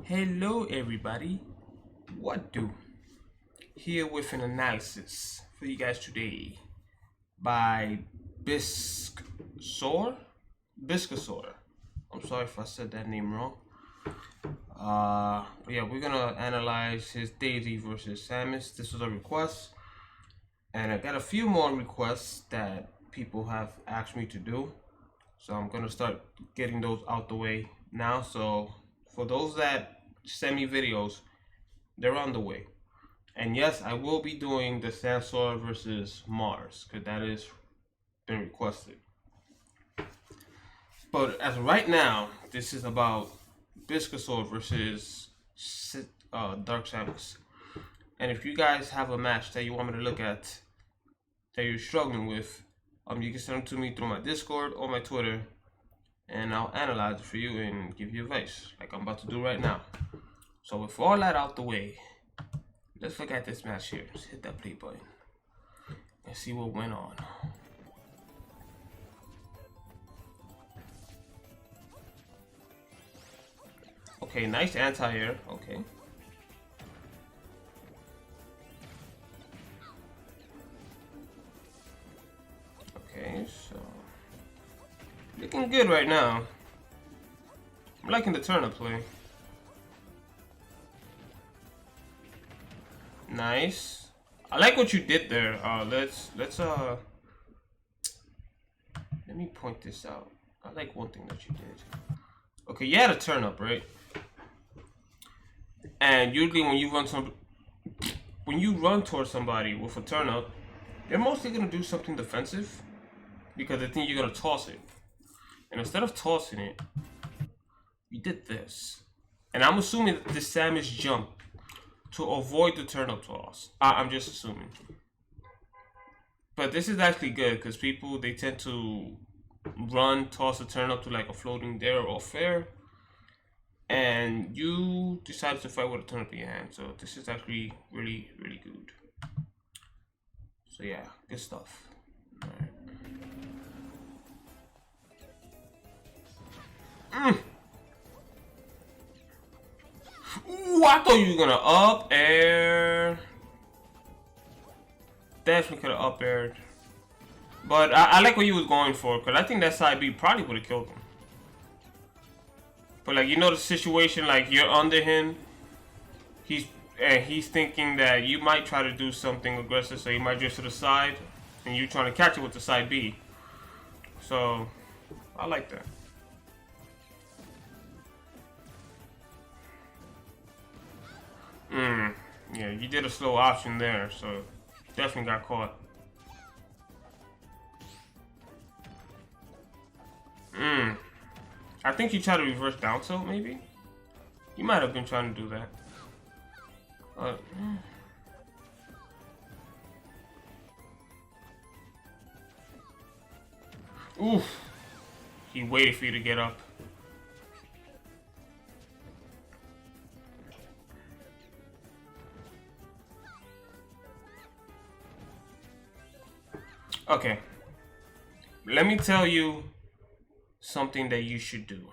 Hello everybody, what do? Here with an analysis for you guys today by Bicassor. Bicassor. I'm sorry if I said that name wrong. But yeah, we're gonna analyze his Daisy versus Samus. This was a request, and I got a few more requests that people have asked me to do. So I'm gonna start getting those out the way now. So for those that send me videos, they're on the way. And yes, I will be doing the Sansor versus Mars, because that has been requested. But as of right now, this is about Bicassor versus Dark.Pch. And if you guys have a match that you want me to look at that you're struggling with, you can send them to me through my Discord or my Twitter, and I'll analyze it for you and give you advice, like I'm about to do right now. So with all that out the way, let's look at this match here. Just hit that play button and see what went on. Okay, nice anti-air. Okay. Okay, so looking good right now. I'm liking the turnip play. Nice. I like what you did there. Let me point this out. I like one thing that you did. Okay, you had a turn up, right? And usually when you run towards somebody with a turn up, they're mostly gonna do something defensive because they think you're gonna toss it. And instead of tossing it, you did this. And I'm assuming that this Samus jumped to avoid the turnip toss. I'm just assuming. But this is actually good because people, they tend to toss a turnip to like a floating dare or fair. And you decided to fight with a turnip in your hand. So this is actually really, really good. So yeah, good stuff. Alright. Ooh, I thought you were gonna up air. Definitely could have up aired. But I like what you was going for, because I think that side B probably would have killed him. But like, you know the situation, like you're under him. He's thinking that you might try to do something aggressive, so he might drift to the side, and you trying to catch it with the side B. So I like that. Yeah, you did a slow option there, so definitely got caught. I think you tried to reverse down tilt, maybe? You might have been trying to do that. Oof. He waited for you to get up. Okay, let me tell you something that you should do.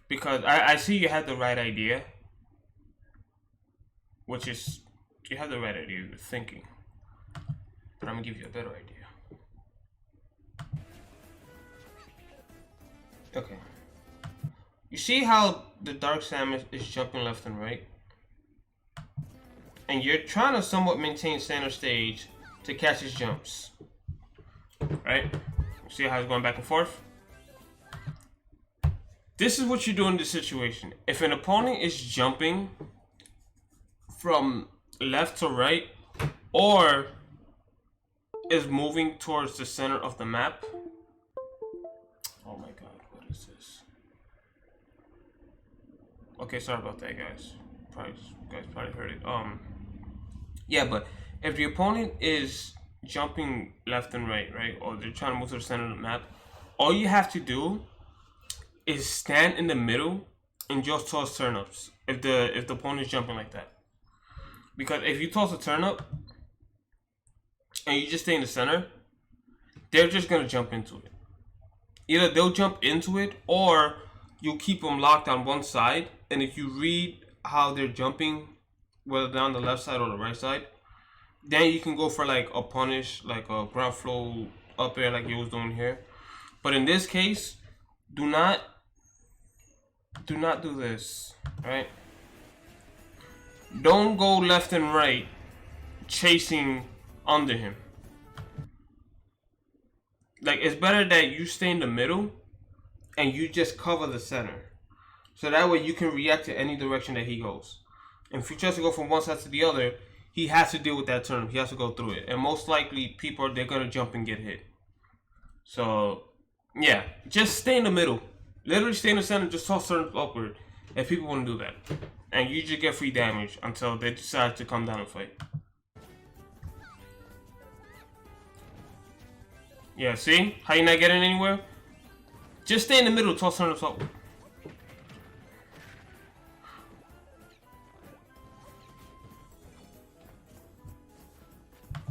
Because I see you had the right idea. Which is, you have the right idea, you're thinking. But I'm gonna give you a better idea. Okay. You see how the Dark Samus is jumping left and right? And you're trying to somewhat maintain center stage to catch his jumps, right? See how he's going back and forth? This is what you do in this situation. If an opponent is jumping from left to right or is moving towards the center of the map. Oh my god, what is this? Okay, sorry about that, guys. You guys probably heard it. Yeah, but if the opponent is jumping left and right, or they're trying to move to the center of the map, all you have to do is stand in the middle and just toss turnips if the opponent is jumping like that. Because if you toss a turnip and you just stay in the center, they're just gonna jump into it. Either they'll jump into it or you'll keep them locked on one side, and if you read how they're jumping, whether they're on the left side or the right side, then you can go for like a punish, like a ground flow up air like you was doing here. But in this case, do not do this, right? Don't go left and right chasing under him. Like, it's better that you stay in the middle and you just cover the center. So that way you can react to any direction that he goes. And if he tries to go from one side to the other, he has to deal with that turn. He has to go through it. And most likely, they're going to jump and get hit. So, yeah. Just stay in the middle. Literally stay in the center. Just toss turns upward. If people want to do that. And you just get free damage until they decide to come down and fight. Yeah, see? How you not getting anywhere? Just stay in the middle. Toss turns upward.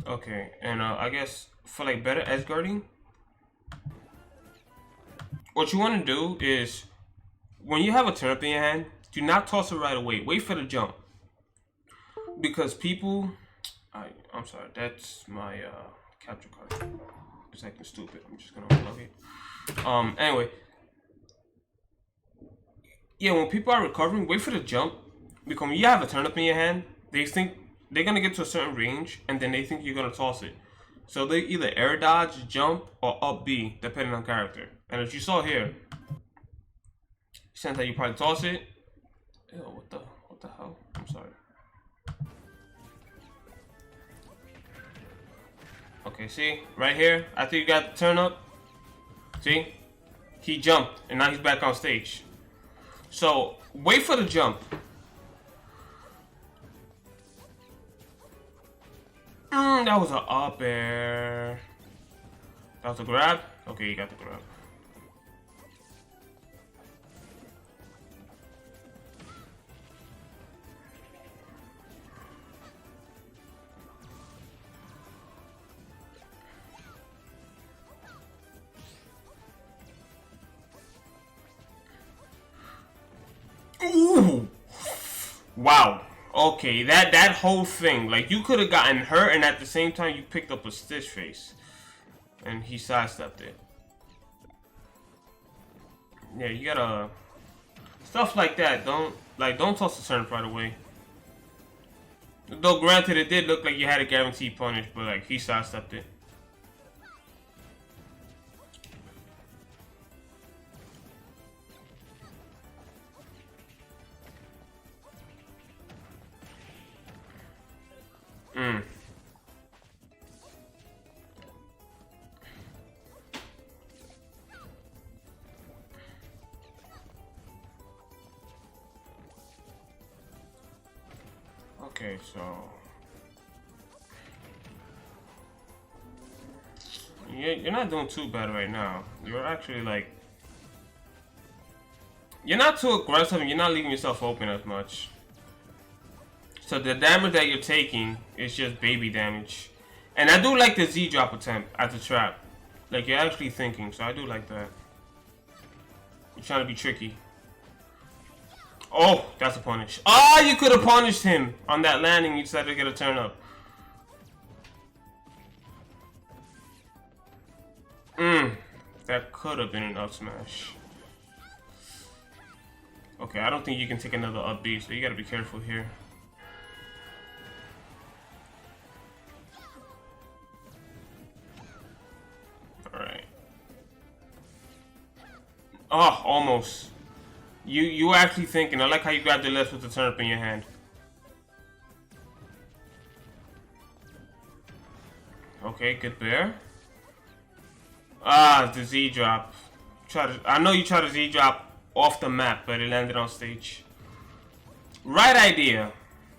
Okay, and I guess for like better edge guarding, what you want to do is when you have a turnip in your hand, do not toss it right away. Wait for the jump, because people, I'm sorry, that's my capture card. It's acting stupid. I'm just gonna unplug it. Anyway, yeah, when people are recovering, wait for the jump, because when you have a turnip in your hand, they think they're gonna get to a certain range, and then they think you're gonna toss it. So they either air dodge, jump, or up B, depending on character. And as you saw here, since that you probably toss it. Ew, what the hell? I'm sorry. Okay, see right here. After you got the turn up, see, he jumped, and now he's back on stage. So wait for the jump. That was an up air. That was a grab? Okay, you got the grab. Ooh! Wow. Okay, that whole thing, like, you could have gotten hurt, and at the same time you picked up a Stitch face, and he sidestepped it. Yeah, you gotta stuff like that. Don't toss the turnip right away. Though granted, it did look like you had a guaranteed punish, but like he sidestepped it. Okay, so you're not doing too bad right now. You're actually like, you're not too aggressive and you're not leaving yourself open as much. So the damage that you're taking is just baby damage. And I do like the Z drop attempt at the trap. Like, you're actually thinking, so I do like that. You're trying to be tricky. Oh, that's a punish. Oh, you could have punished him on that landing. You decided to get a turn up. That could have been an up smash. Okay, I don't think you can take another up B, so you gotta be careful here. Alright. Oh, almost. You were actually thinking. I like how you grabbed the left with the turnip in your hand. Okay, good bear. Ah, the Z drop. I know you tried to Z drop off the map, but it landed on stage. Right idea,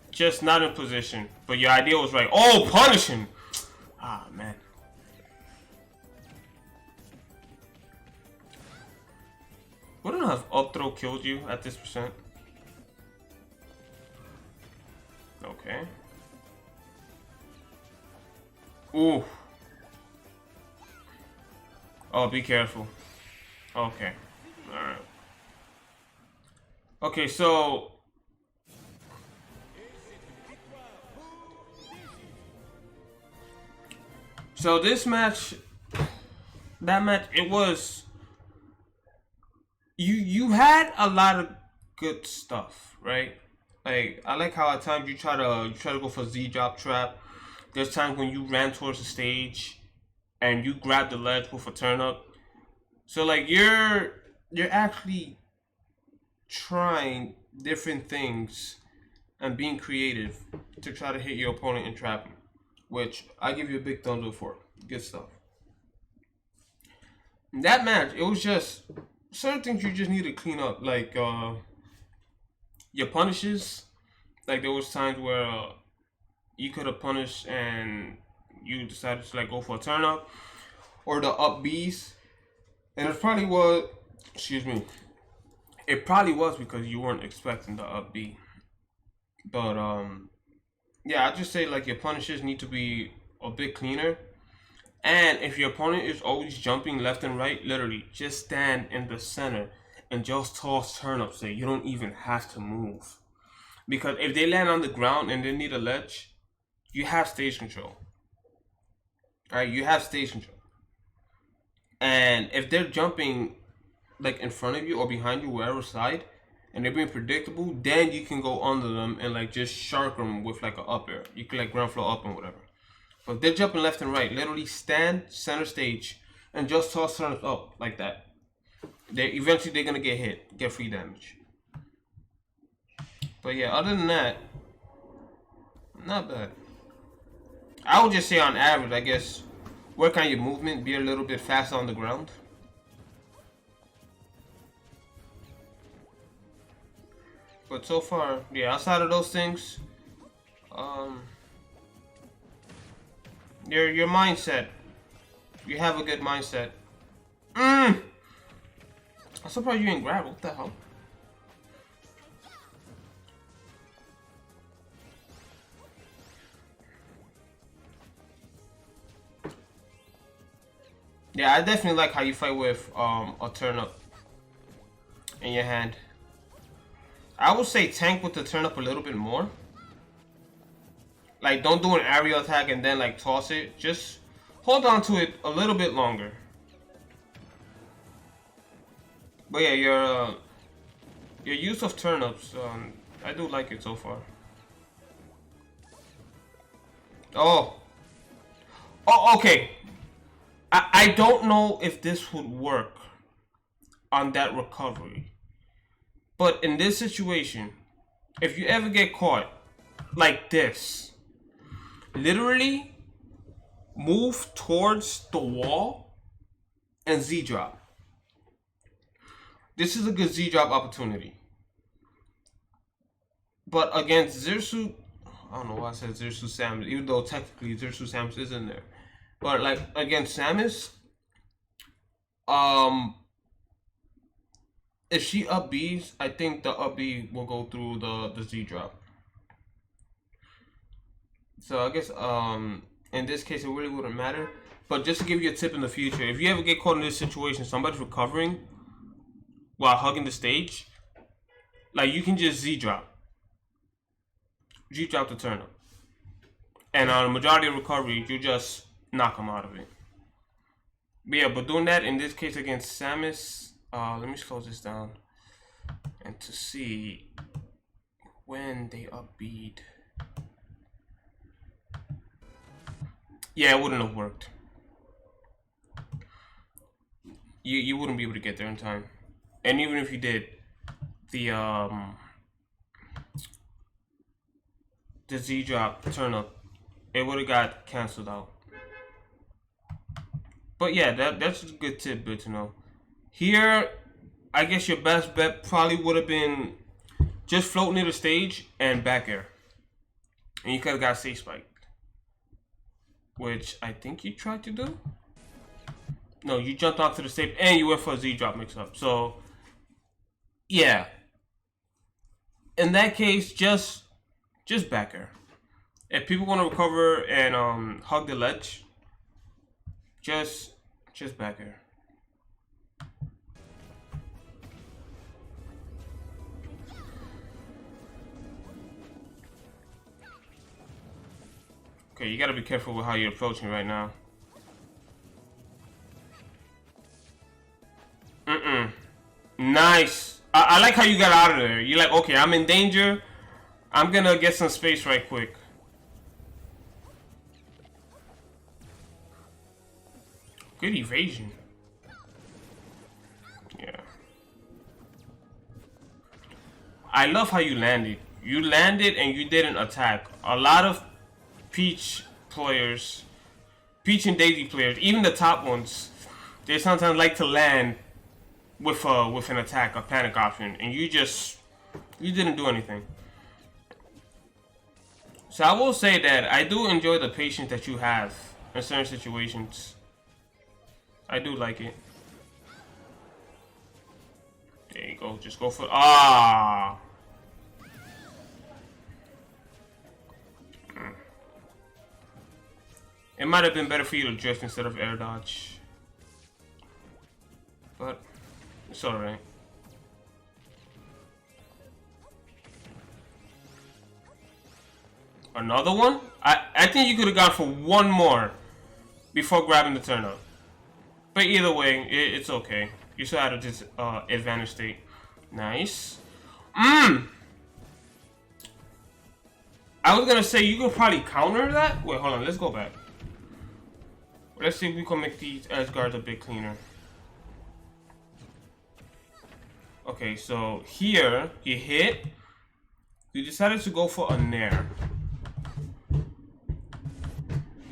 just not in position. But your idea was right. Oh, punish him! Ah, man. Wouldn't have up throw killed you at this percent? Okay. Ooh. Oh, be careful. Okay. Alright. Okay, so this match, that match, it was you had a lot of good stuff, right? Like I like how at times you try to go for Z drop trap. There's times when you ran towards the stage and you grabbed the ledge with a turn up. So like you're actually trying different things and being creative to try to hit your opponent and trap him, which I give you a big thumbs up for. Good stuff. In that match, it was just certain things you just need to clean up, like your punishes. Like there was times where you could have punished and you decided to like go for a turn up or the up Bs, and it probably was, excuse me, it probably was because you weren't expecting the up B. But yeah, I just say like your punishes need to be a bit cleaner. And if your opponent is always jumping left and right, literally just stand in the center and just toss turnips there. You don't even have to move. Because if they land on the ground and they need a ledge, you have stage control. Alright, you have stage control. And if they're jumping like in front of you or behind you, wherever side, and they're being predictable, then you can go under them and like just shark them with like an up air. You can like ground flow up and whatever. But if they're jumping left and right, literally stand center stage and just toss turnips up like that. Eventually they're gonna get hit, get free damage. But yeah, other than that, not bad. I would just say on average, I guess, work on your movement, be a little bit faster on the ground. But so far, yeah, outside of those things, your mindset, you have a good mindset. I'm surprised you didn't grab it. What the hell? Yeah, I definitely like how you fight with a turnip in your hand. I would say tank with the turnip a little bit more. Like, don't do an aerial attack and then like toss it. Just hold on to it a little bit longer. But yeah, your use of turnips, I do like it so far. Oh, okay. I don't know if this would work on that recovery, but in this situation, if you ever get caught like this, literally move towards the wall and Z drop. This is a good Z drop opportunity. But against Zersu, I don't know why I said Zersu Samus, even though technically Zersu Samus is in there. But like against Samus, if she up B's, I think the up B will go through the Z drop. So I guess in this case it really wouldn't matter. But just to give you a tip in the future, if you ever get caught in this situation, somebody's recovering while hugging the stage, like you can just Z drop the turnip, and on a majority of recovery, you just knock them out of it. But yeah, but doing that in this case against Samus, let me slow this down and to see when they upbeat. Yeah, it wouldn't have worked. You wouldn't be able to get there in time, and even if you did, the Z drop turnip, it would have got canceled out. But yeah, that's a good tidbit to know. Here, I guess your best bet probably would have been just float near the stage and back air, and you could have got safe spike, which I think you tried to do. No, you jumped onto the stage and you went for a Z drop mix up. So yeah, in that case, just back air. If people want to recover and hug the ledge, just back air. Okay, you gotta be careful with how you're approaching right now. Nice. I like how you got out of there. You're like, okay, I'm in danger. I'm gonna get some space right quick. Good evasion. Yeah. I love how you landed. You landed and you didn't attack. A lot of Peach players, Peach and Daisy players, even the top ones, they sometimes like to land with an attack, a panic option, and you didn't do anything. So I will say that I do enjoy the patience that you have in certain situations. I do like it. There you go. Just go for It might have been better for you to drift instead of air dodge. But it's alright. Another one? I think you could have gone for one more before grabbing the turn up. But either way, it's okay. You still had a advantage state. Nice. I was gonna say you could probably counter that. Wait, hold on. Let's go back. Let's see if we can make these edge guards a bit cleaner. Okay, so here you hit. You decided to go for a nair.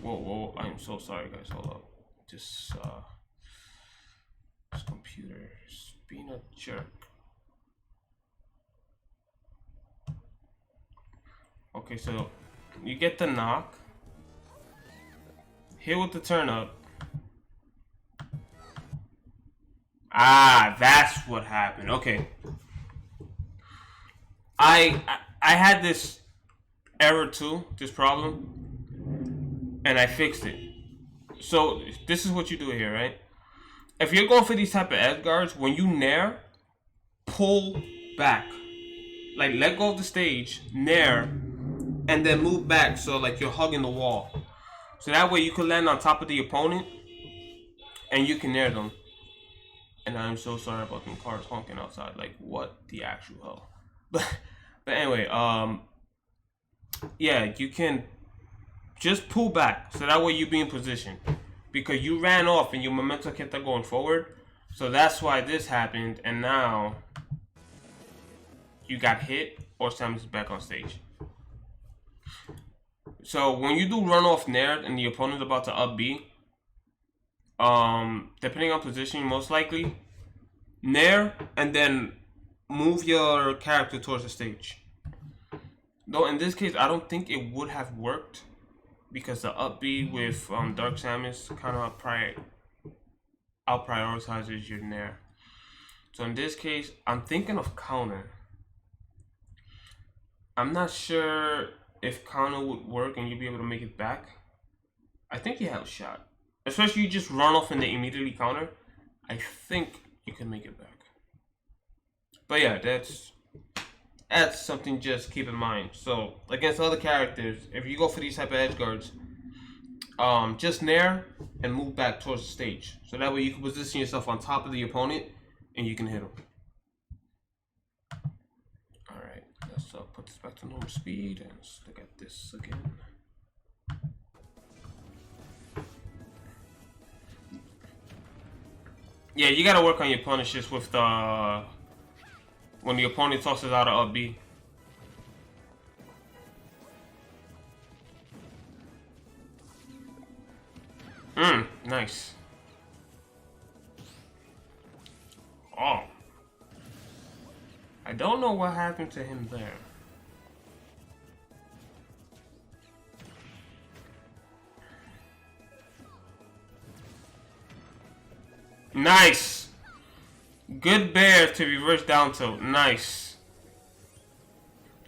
Whoa! I'm so sorry, guys. Hold up. This computer is being a jerk. Okay, so you get the knock. Hit with the turn up. Ah, that's what happened. Okay. I had this error too, this problem, and I fixed it. So this is what you do here, right? If you're going for these type of edge guards, when you nair, pull back. Like let go of the stage, nair, and then move back so like you're hugging the wall. So that way you can land on top of the opponent and you can nair them. And I'm so sorry about them cars honking outside. Like what the actual hell? But anyway, yeah, you can just pull back so that way you be in position. Because you ran off and your momentum kept on going forward. So that's why this happened, and now you got hit or Samus is back on stage. So when you do run off nair and the opponent's about to up B, depending on position, most likely nair and then move your character towards the stage. Though in this case, I don't think it would have worked because the up B with Dark Samus kind of out prioritizes your nair. So in this case, I'm thinking of counter. I'm not sure if counter would work and you'd be able to make it back. I think you have a shot. Especially you just run off and they immediately counter. I think you can make it back. But yeah, that's something just keep in mind. So against other characters, if you go for these type of edge guards, just nair and move back towards the stage. So that way you can position yourself on top of the opponent and you can hit him. Alright, let's put this back to normal speed and let's look at this again. Yeah, you gotta work on your punishes with the when the opponent tosses out an up B. Nice. Oh. I don't know what happened to him there. Nice. Good bear to reverse down tilt. Nice.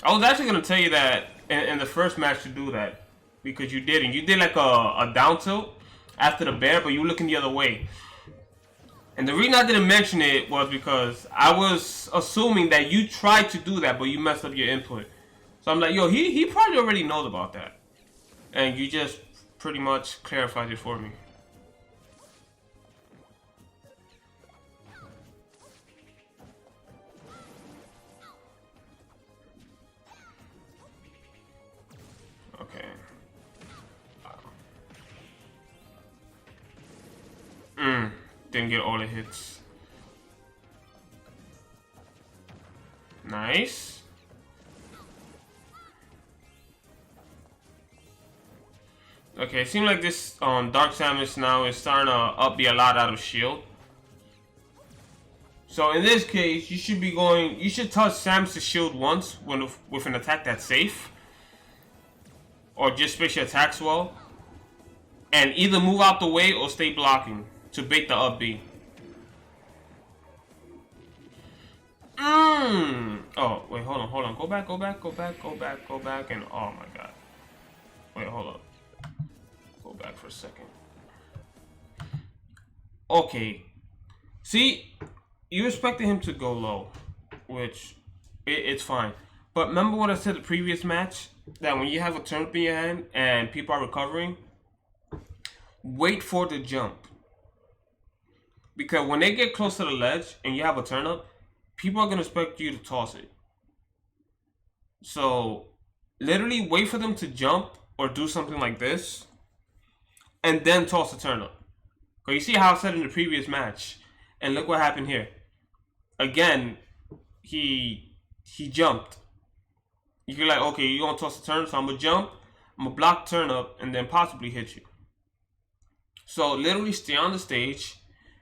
I was actually going to tell you that in the first match to do that. Because you didn't. You did like a down tilt after the bear, but you were looking the other way. And the reason I didn't mention it was because I was assuming that you tried to do that, but you messed up your input. So I'm like, yo, he probably already knows about that. and you just pretty much clarified it for me. Okay. Didn't get all the hits. Nice. Okay, it seems like this Dark Samus now is starting to up a lot out of shield. So in this case, you should be going. You should touch Samus' shield once with an attack that's safe, or just space your attacks well, and either move out the way or stay blocking to bait the up B. Oh wait, hold on. Go back, and oh my god. Wait, hold up. Go back for a second. Okay. See, you expected him to go low, which it's fine. But remember what I said the previous match? That when you have a turnip in your hand and people are recovering, wait for the jump. Because when they get close to the ledge and you have a turnip, people are going to expect you to toss it. So, literally wait for them to jump or do something like this, and then toss the turnip. Because you see how I said in the previous match, and look what happened here. Again, he jumped. You're like, okay, you're going to toss the turnip, so I'm going to jump, I'm going to block turnip, and then possibly hit you. So, literally stay on the stage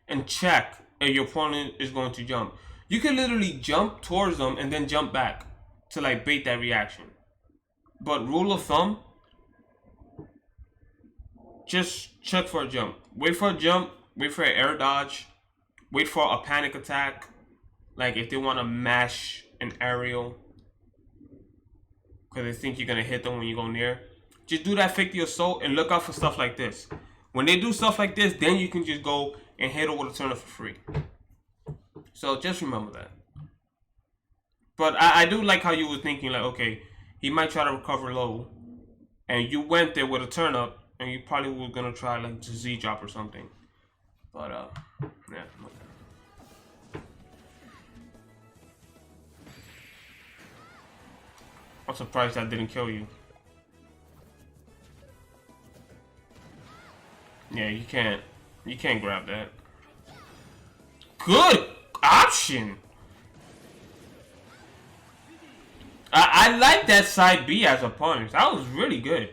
and check if your opponent is going to jump. You can literally jump towards them and then jump back to like bait that reaction. But rule of thumb, just check for a jump. Wait for a jump, wait for an air dodge, wait for a panic attack. Like if they want to mash an aerial because they think you're going to hit them when you go near. Just do that 50 assault and look out for stuff like this. When they do stuff like this, then you can just go and hit over the turnip for free. So just remember that. But I do like how you were thinking like, okay, he might try to recover low. And you went there with a turnip and you probably were going to try like Z drop or something. But yeah. I'm surprised that didn't kill you. Yeah, you can't grab that. Good option. I like that side B as a punish. That was really good.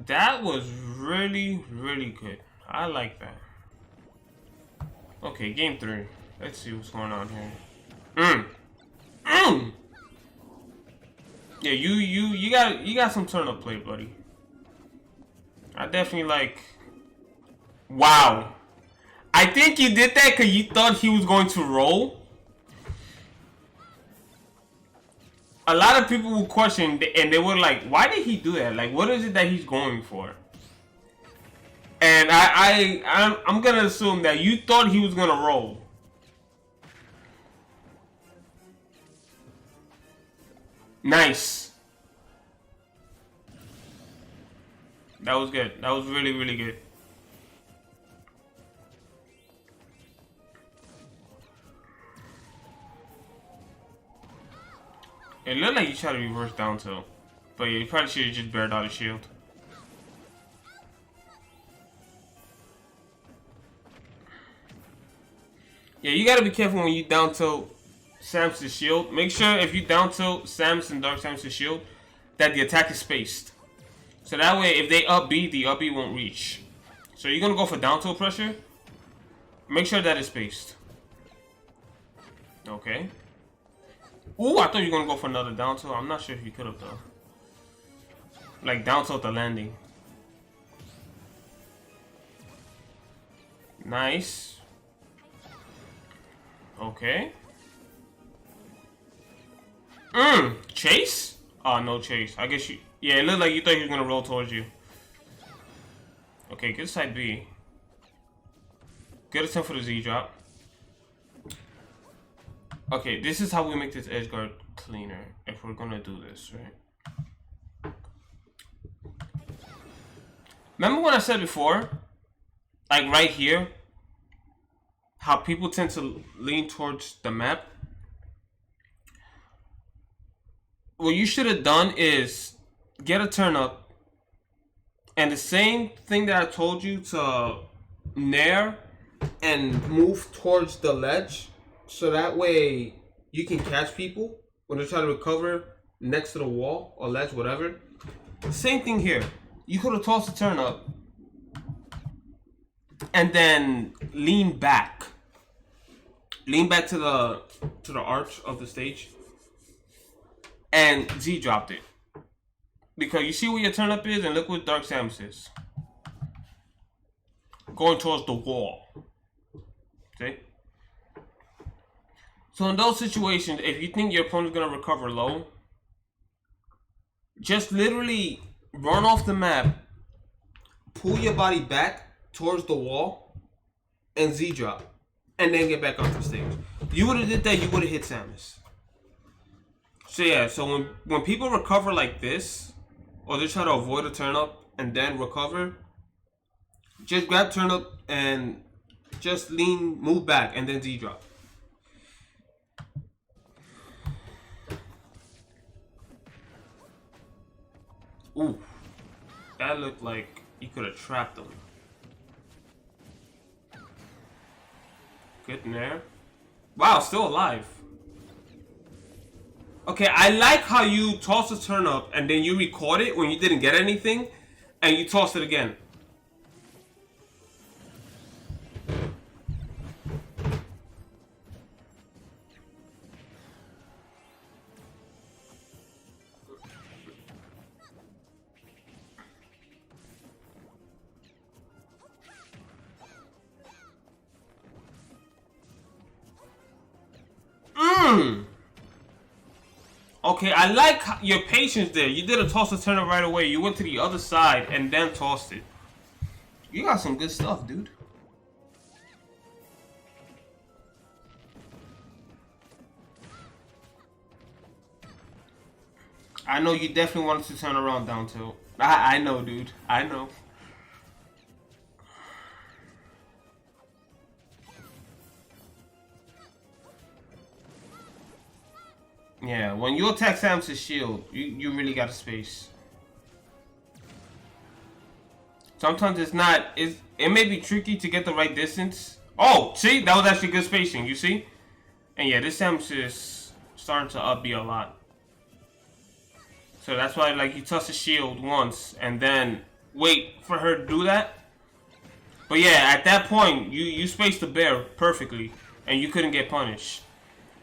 That was really, really good. I like that. Okay, game 3. Let's see what's going on here. Yeah, you got some turn up play, buddy. I definitely like. Wow. I think you did that because you thought he was going to roll. A lot of people will question, and they were like, why did he do that? Like, what is it that he's going for? And I'm going to assume that you thought he was going to roll. Nice. That was good. That was really, really good. It looked like you tried to reverse down tilt. But yeah, you probably should have just bared out his shield. Yeah, you gotta be careful when you down tilt Samus' shield. Make sure if you down tilt Samus and Dark Samus' shield, that the attack is spaced. So that way, if they up B, the up B won't reach. So you're gonna go for down tilt pressure. Make sure that is spaced. Okay. Ooh, I thought you were gonna go for another down tilt. I'm not sure if you could have though. Like down tilt the landing. Nice. Okay. Chase? Oh, no chase. I guess you... Yeah, it looked like you thought he was gonna roll towards you. Okay, good side B. Good attempt for the Z drop. Okay, this is how we make this edge guard cleaner. If we're gonna do this, right? Remember when I said before, like right here, how people tend to lean towards the map? What you should have done is get a turn up, and the same thing that I told you to nair and move towards the ledge, so that way you can catch people when they're trying to recover next to the wall or ledge, whatever. Same thing here. You could have tossed the turn up and then lean back to the arch of the stage and Z dropped it. Because you see where your turn up is, and look what Dark Samus is. Going towards the wall. See? So in those situations, if you think your opponent's gonna recover low, just literally run off the map, pull your body back towards the wall, and Z drop. And then get back off the stage. You would have did that, you would have hit Samus. So yeah, so when people recover like this, or they try to avoid a turn up and then recover, just grab turn up and just lean, move back, and then Z drop. Ooh, that looked like you could have trapped them. Good in there. Wow, still alive. Okay, I like how you toss the turn up and then you record it when you didn't get anything, and you toss it again. Okay, I like your patience there. You didn't toss the turn up right away. You went to the other side and then tossed it. You got some good stuff, dude. I know you definitely wanted to turn around down tilt. I know, dude. I know. Yeah, when you attack Samus' shield, you really got a space. Sometimes it's not, it may be tricky to get the right distance. Oh, see? That was actually good spacing, you see? And yeah, this Samus is starting to up B a lot. So that's why, like, you toss the shield once and then wait for her to do that. But yeah, at that point, you spaced the bear perfectly and you couldn't get punished.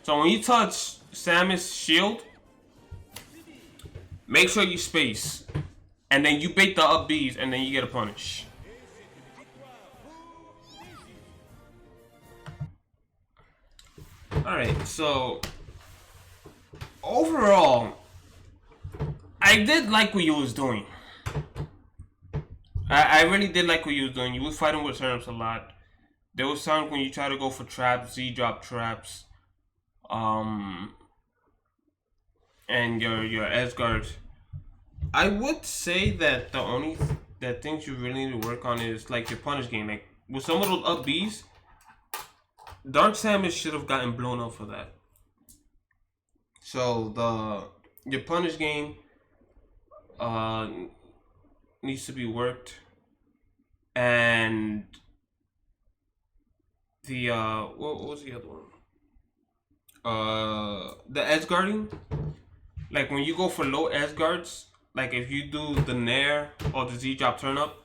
So when you touch Samus' shield, make sure you space. And then you bait the up Bs and then you get a punish. Alright, so overall, I did like what you was doing. I really did like what you was doing. You was fighting with turnips a lot. There was times when you try to go for traps, Z drop traps. And your Asgard. I would say that the only things you really need to work on is like your punish game. Like with some of those up Bs, Dark Samus should have gotten blown up for that. So your punish game needs to be worked, and the what was the other one? The edge guarding. Like when you go for low edge guards, like if you do the nair or the Z drop turn up,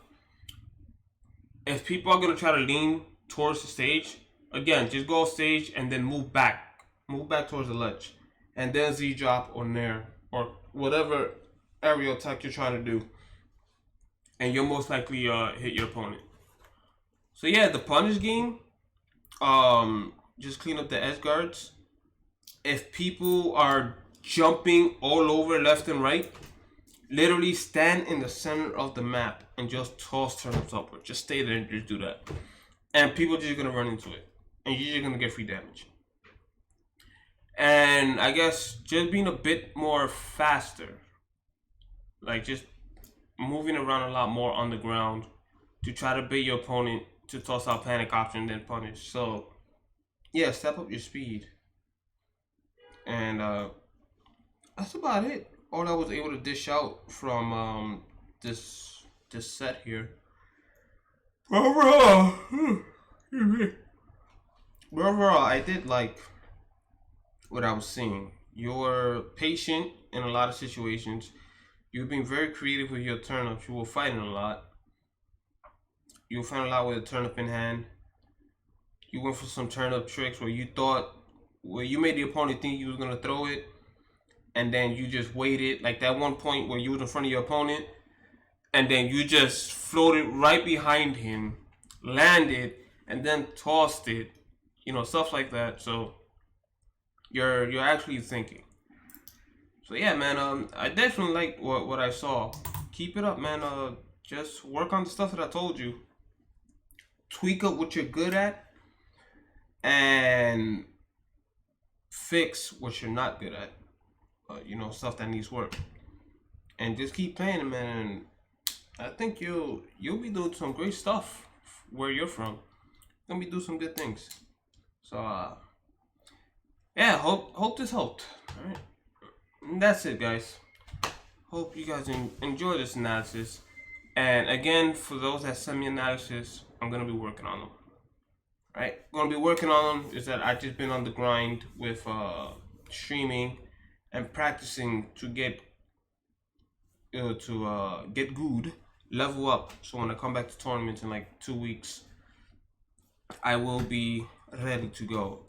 if people are gonna try to lean towards the stage, again, just go off stage and then move back towards the ledge, and then Z drop or nair or whatever aerial attack you're trying to do, and you'll most likely hit your opponent. So yeah, the punish game, just clean up the edge guards. If people are jumping all over left and right, literally stand in the center of the map and just toss turnips upward. Just stay there and just do that. And people are just gonna run into it. And you're just gonna get free damage. And I guess just being a bit more faster, like just moving around a lot more on the ground to try to bait your opponent to toss out panic option then punish. So yeah, step up your speed, and that's about it. All I was able to dish out from this set here. Overall, I did like what I was seeing. You're patient in a lot of situations. You've been very creative with your turnips. You were fighting a lot. You'll find a lot with a turnip in hand. You went for some turnip tricks where you made the opponent think you was gonna throw it, and then you just waited. Like that one point where you was in front of your opponent, and then you just floated right behind him, landed, and then tossed it. You know, stuff like that. So you're actually thinking. So yeah, man. I definitely like what I saw. Keep it up, man. Just work on the stuff that I told you. Tweak up what you're good at, and fix what you're not good at. You know, stuff that needs work, and just keep playing it, man. And I think you'll be doing some great stuff where you're from. You're gonna be doing some good things. So yeah, hope this helped. All right, and that's it, guys. Hope you guys enjoy this analysis. And again, for those that send me analysis, I'm gonna be working on them. Right, gonna be working on them. Is that I just been on the grind with streaming and practicing to get good, level up. So when I come back to tournaments in like 2 weeks, I will be ready to go.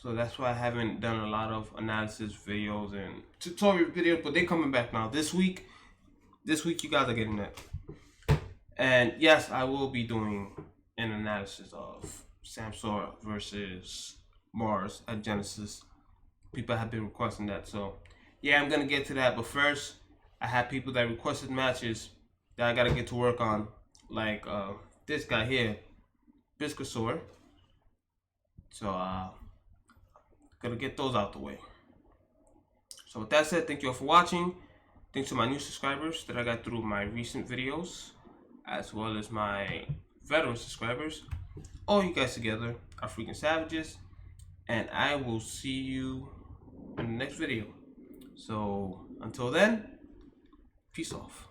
So that's why I haven't done a lot of analysis videos and tutorial videos, but they're coming back now. This week you guys are getting that. And yes, I will be doing an analysis of Samsora versus Mars at Genesis. People have been requesting that, so yeah, I'm gonna get to that. But first, I have people that requested matches that I gotta get to work on, like this guy here, Bicassor. So gonna get those out the way. So with that said, thank you all for watching. Thanks to my new subscribers that I got through my recent videos, as well as my veteran subscribers. All you guys together are freaking savages, and I will see you in the next video. So until then, peace off.